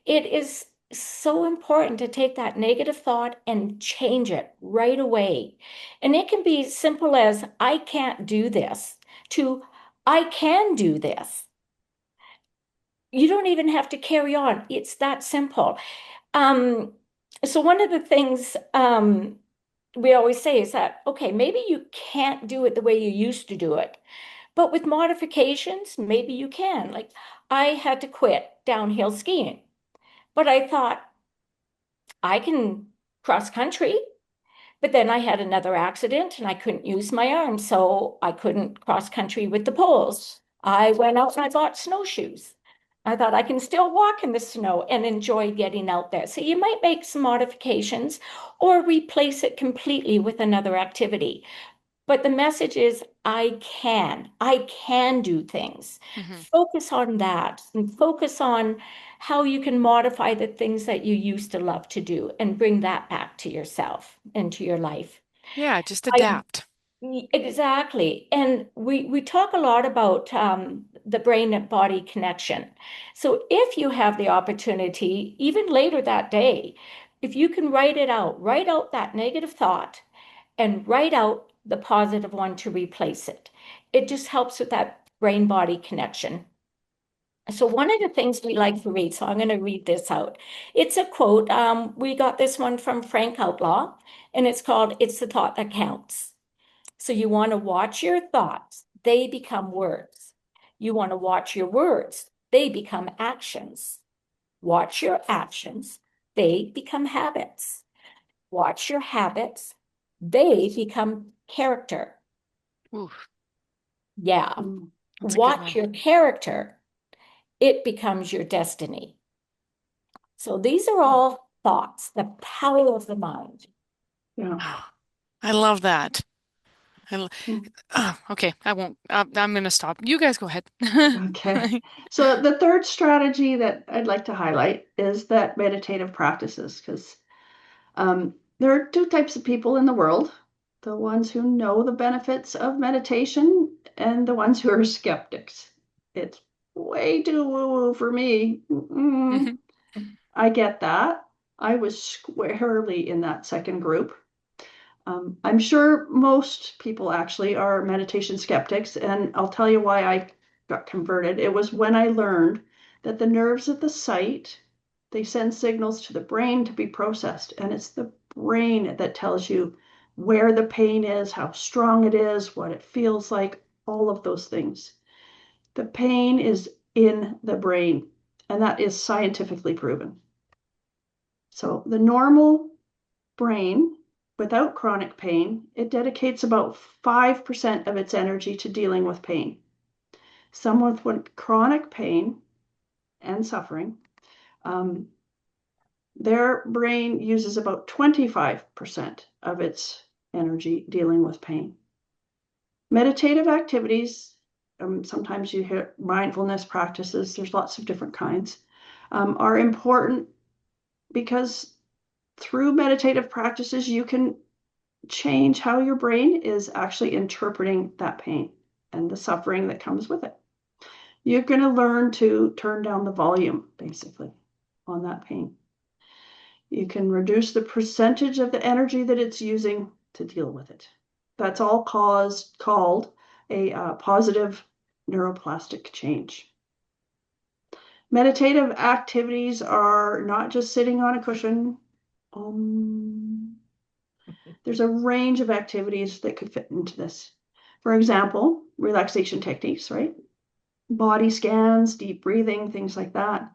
it is so important to take that negative thought and change it right away. And it can be simple as, I can't do this, to I can do this. You don't even have to carry on. It's that simple. Um, so one of the things we always say is that, okay, maybe you can't do it the way you used to do it, but with modifications, maybe you can. Like I had to quit downhill skiing, but I thought I can cross country. But then I had another accident and I couldn't use my arm, so I couldn't cross country with the poles. I went out and I bought snowshoes. I thought I can still walk in the snow and enjoy getting out there. So you might make some modifications or replace it completely with another activity. But the message is, I can do things.
Hmm.
Focus on that and focus on how you can modify the things that you used to love to do and bring that back to yourself and to your life.
Yeah, just
I
adapt.
Exactly. And we talk a lot about the brain and body connection. So if you have the opportunity, even later that day, if you can write it out, write out that negative thought and write out the positive one to replace it. It just helps with that brain body connection. So one of the things we like to read, so I'm going to read this out. It's a quote. We got this one from Frank Outlaw, and it's called "It's the Thought That Counts." So you want to watch your thoughts, they become words. You want to watch your words, they become actions. Watch your actions, they become habits. Watch your habits, they become character.
Ooh,
Yeah.
Mm.
that's a good
Watch
one.
your character, it becomes your destiny. So these are all thoughts, the power of the mind.
Yeah.
I love that. I, l-
Mm.
okay, I won't. I'm going to stop. You guys go ahead.
Okay. So the third strategy that I'd like to highlight is that meditative practices, because there are two types of people in the world: the ones who know the benefits of meditation and the ones who are skeptics. It's way too woo-woo for me.
Mhm.
I get that. I was squarely in that second group. I'm sure most people actually are meditation skeptics, and I'll tell you why I got converted. It was when I learned that the nerves at the site, they send signals to the brain to be processed, and it's the brain that tells you where the pain is, how strong it is, what it feels like, all of those things. The pain is in the brain, and that is scientifically proven. So the normal brain, without chronic pain, it dedicates about 5% of its energy to dealing with pain. Someone with chronic pain and suffering, um, their brain uses about 25% of its energy dealing with pain. Meditative activities, sometimes you hear mindfulness practices, there's lots of different kinds, are important because through meditative practices, you can change how your brain is actually interpreting that pain and the suffering that comes with it. You're going to learn to turn down the volume, basically, on that pain. You can reduce the percentage of the energy that it's using to deal with it. That's all called a positive neuroplastic change. Meditative activities are not just sitting on a cushion. There's a range of activities that could fit into this. For example, relaxation techniques, right? Body scans, deep breathing, things like that.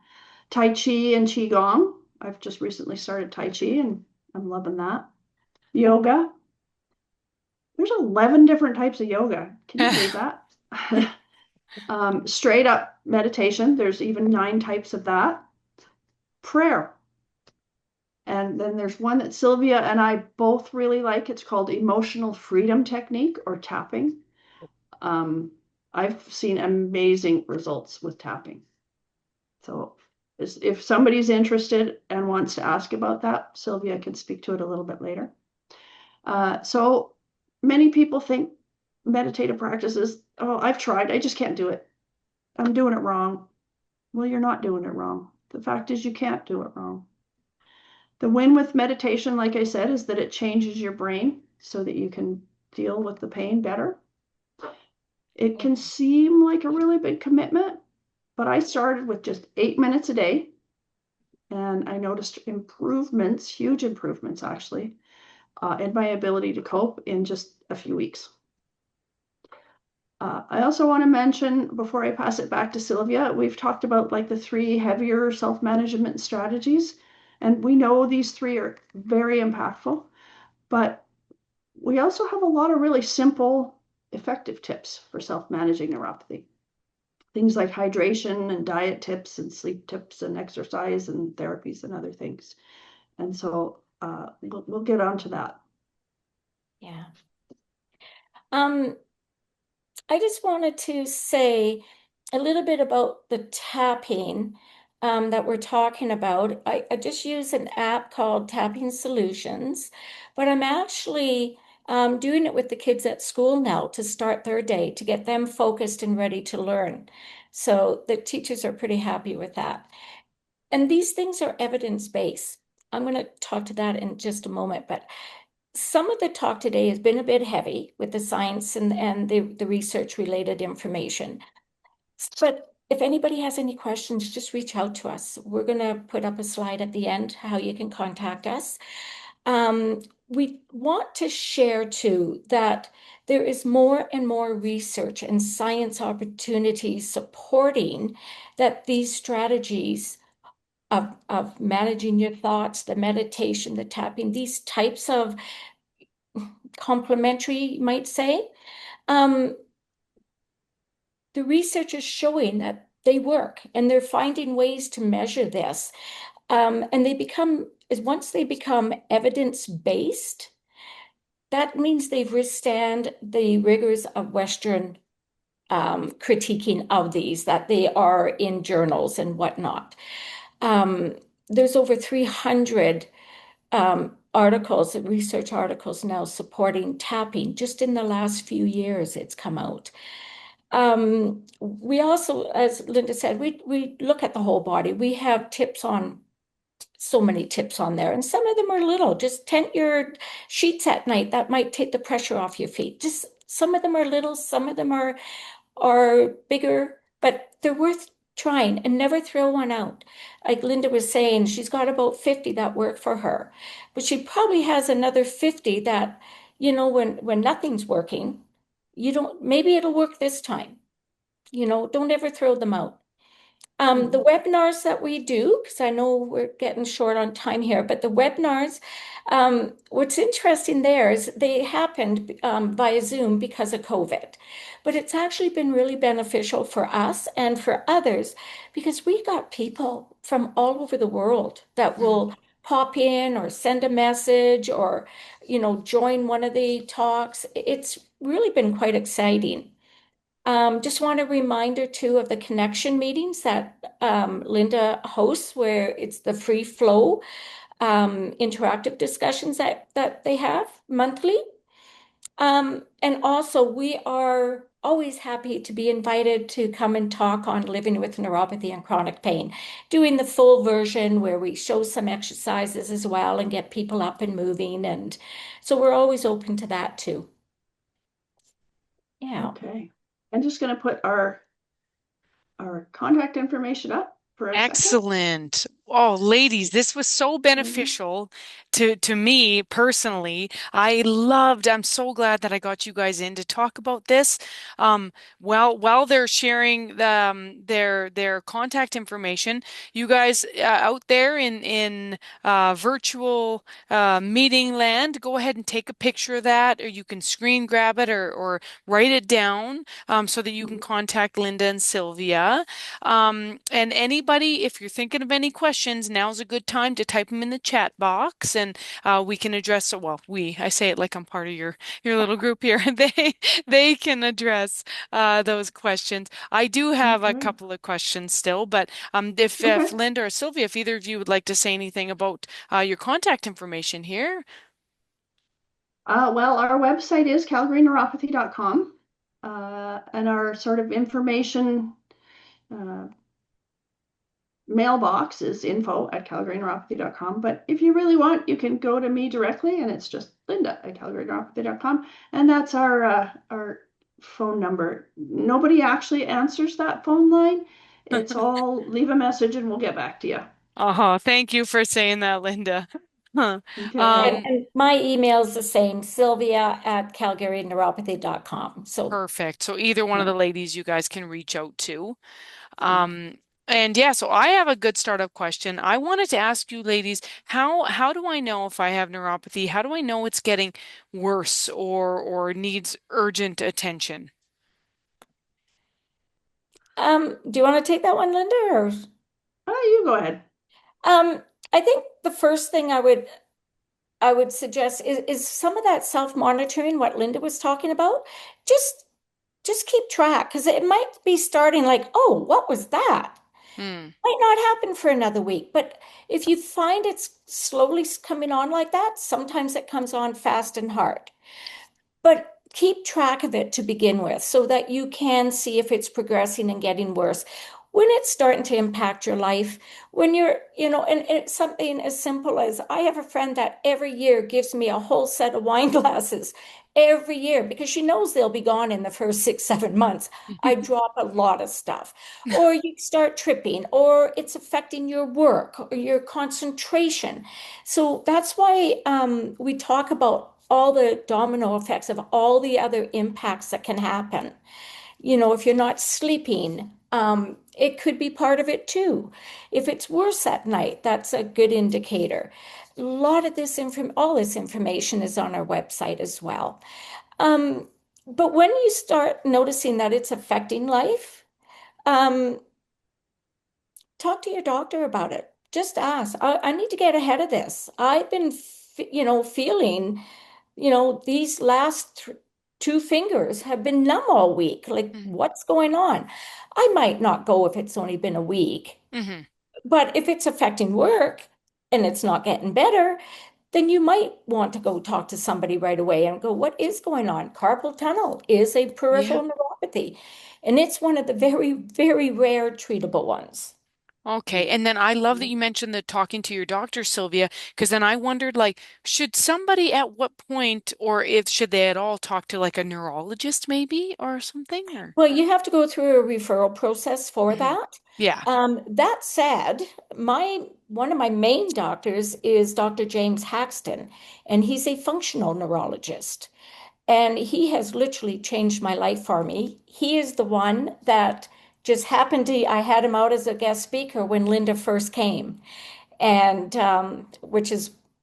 Tai Chi and Qigong. I've just recently started Tai Chi and I'm loving that. Yoga. There's 11 different types of yoga. Can you believe that? Straight up meditation. There's even 9 types of that. Prayer. And then there's one that Sylvia and I both really like. It's called emotional freedom technique or tapping. Um, I've seen amazing results with tapping. So if somebody's interested and wants to ask about that, Sylvia can speak to it a little bit later. So many people think meditative practices, oh, I've tried, I just can't do it. I'm doing it wrong. Well, you're not doing it wrong. The fact is you can't do it wrong. The win with meditation, like I said, is that it changes your brain so that you can deal with the pain better. It can seem like a really big commitment, but I started with just 8 minutes a day, and I noticed improvements, huge improvements actually, in my ability to cope in just a few weeks. I also want to mention, before I pass it back to Sylvia, we've talked about like the 3 heavier self-management strategies, and we know these 3 are very impactful, but we also have a lot of really simple, effective tips for self-managing neuropathy. Things like hydration and diet tips and sleep tips and exercise and therapies and other things. And so we'll get on to that.
Yeah. Um, I just wanted to say a little bit about the tapping that we're talking about. I just use an app called Tapping Solutions, but I'm actually doing it with the kids at school now to start their day, to get them focused and ready to learn. So the teachers are pretty happy with that. And these things are evidence-based. I'm going to talk to that in just a moment, but some of the talk today has been a bit heavy with the science and the research related information. But if anybody has any questions, just reach out to us. We're going to put up a slide at the end how you can contact us. We want to share too that there is more and more research and science opportunities supporting that these strategies of managing your thoughts, the meditation, the tapping, these types of complementary, you might say, um, the research is showing that they work and they're finding ways to measure this. And they become, once they become evidence-based, that means they've withstand the rigors of Western critiquing of these, that they are in journals and whatnot. Um, there's over 300 articles, research articles now supporting tapping. Just in the last few years, it's come out. We also, as Linda said, we look at the whole body. We have tips on so many tips on there, and some of them are little. Just tent your sheets at night. That might take the pressure off your feet. Just some of them are little, some of them are bigger, but they're worth trying and never throw one out. Like Linda was saying, she's got about 50 that work for her, but she probably has another 50 that, when nothing's working, you don't, maybe it'll work this time. Don't ever throw them out. The
Hmm.
webinars that we do, because I know we're getting short on time here, but the webinars, what's interesting there is they happened via Zoom because of COVID. But it's actually been really beneficial for us and for others because we got people from all over the world that will pop in or send a message or, join one of the talks. It's really been quite exciting. Just want a reminder too of the connection meetings that Linda hosts, where it's the free flow interactive discussions that they have monthly. And also, we are always happy to be invited to come and talk on living with neuropathy and chronic pain, doing the full version where we show some exercises as well and get people up and moving. And so we're always open to that too. Yeah.
Okay. I'm just going to put our contact information up for a second.
Excellent. Oh, ladies, this was so
Mhm.
beneficial to me personally. I'm so glad that I got you guys in to talk about this. While they're sharing their contact information, you guys out there in virtual meeting land, go ahead and take a picture of that, or you can screen grab it or write it down so that you can contact Linda and Sylvia. And anybody, if you're thinking of any questions, now's a good time to type them in the chat box and we can address it. Well, I say it like I'm part of your little group here. They can address those questions. I do have a
Okay.
couple of questions still, but if
Okay.
Linda or Sylvia, if either of you would like to say anything about your contact information here.
Well, our website is calgaryneuropathy.com, and our sort of information uh, mailbox is info@calgaryneuropathy.com. But if you really want, you can go to me directly, and it's just Linda@calgaryneuropathy.com, and that's our phone number. Nobody actually answers that phone line. It's all leave a message, and we'll get back to you.
Oh, thank you for saying that, Linda. Huh.
Okay.
And my email is the same, sylvia@calgaryneuropathy.com. So,
Perfect. So either one of
Yeah.
the ladies you guys can reach out to.
Okay.
Um, and yeah, so I have a good startup question. I wanted to ask you ladies, how do I know if I have neuropathy? How do I know it's getting worse or needs urgent attention?
do you want to take that one, Linda? Or,
You go ahead.
I think the first thing I would I would suggest is some of that self-monitoring, what Linda was talking about. Just just keep track because it might be starting like, oh, what was that?
Hmm.
Might not happen for another week, but if you find it's slowly coming on like that, sometimes it comes on fast and hard. But keep track of it to begin with so that you can see if it's progressing and getting worse. When it's starting to impact your life, when and it's something as simple as I have a friend that every year gives me a whole set of wine glasses every year because she knows they'll be gone in the first 6, 7 months. I drop a lot of stuff, or you start tripping, or it's affecting your work or your concentration. So that's why we talk about all the domino effects of all the other impacts that can happen. If you're not sleeping, it could be part of it too. If it's worse at night, that's a good indicator. A lot of all this information is on our website as well. Um, but when you start noticing that it's affecting life, um, talk to your doctor about it. Just ask, I need to get ahead of this. I've been, feeling, these last two fingers have been numb all week. Like,
Mm-hmm.
what's going on? I might not go if it's only been a week,
Mm-hmm.
but if it's affecting work and it's not getting better, then you might want to go talk to somebody right away and go, what is going on? Carpal tunnel is a
Yeah.
peripheral neuropathy, and it's one of the very, very rare treatable ones.
Okay. And then I love that you mentioned the talking to your doctor, Sylvia, because then I wondered, like, should somebody at what point, or if should they at all talk to like a neurologist maybe or something? Or
Well, you have to go through a referral process for
Mhm.
that.
Yeah.
That said, my one of my main doctors is Dr. James Haxton, and he's a functional neurologist. And he has literally changed my life for me. He is the one that just happened to, I had him out as a guest speaker when Linda first came, and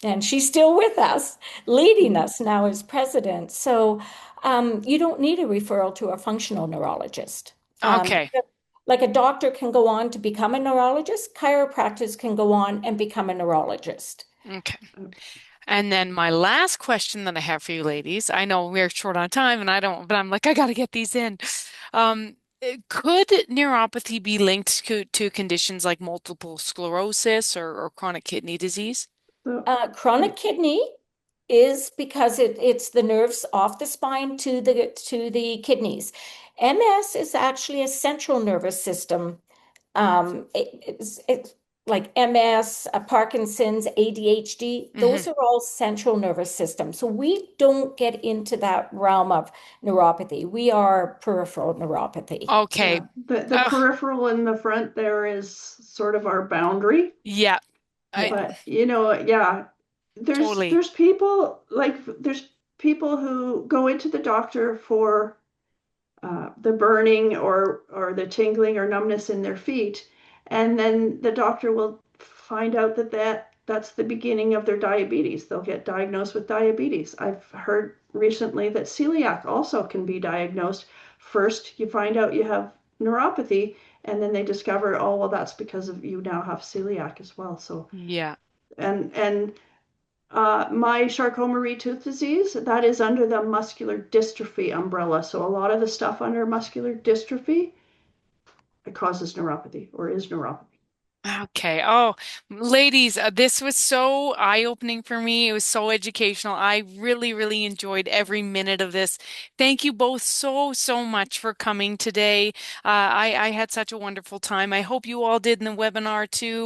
and she's still with us, leading us now as president. So you don't need a referral to a functional neurologist.
Okay.
Like a doctor can go on to become a neurologist, chiropractors can go on and become a neurologist.
Okay. And then my last question that I have for you ladies, I know we're short on time and I don't, but I'm like, I got to get these in. Could neuropathy be linked to conditions like multiple sclerosis or chronic kidney disease?
So,
Chronic kidney is because it's the nerves off the spine to the kidneys. MS is actually a central nervous system. It's like MS, Parkinson's, ADHD.
Hmm.
Those are all central nervous systems. So we don't get into that realm of neuropathy. We are peripheral neuropathy.
Okay.
yeah, the
Uh,
peripheral in the front there is sort of our boundary.
yeah, I
Yeah.
But yeah,
totally.
there's people like there's people who go into the doctor for the burning or the tingling or numbness in their feet, and then the doctor will find out that's the beginning of their diabetes. They'll get diagnosed with diabetes. I've heard recently that celiac also can be diagnosed. First, you find out you have neuropathy, and then they discover, oh, well, that's because of you now have celiac as well. So,
Yeah.
and my Charcot-Marie tooth disease, that is under the muscular dystrophy umbrella. So a lot of the stuff under muscular dystrophy, it causes neuropathy or is neuropathy.
Okay. Oh, ladies, this was so eye-opening for me. It was so educational. I really, really enjoyed every minute of this. Thank you both so, so much for coming today. I had such a wonderful time. I hope you all did in the webinar too.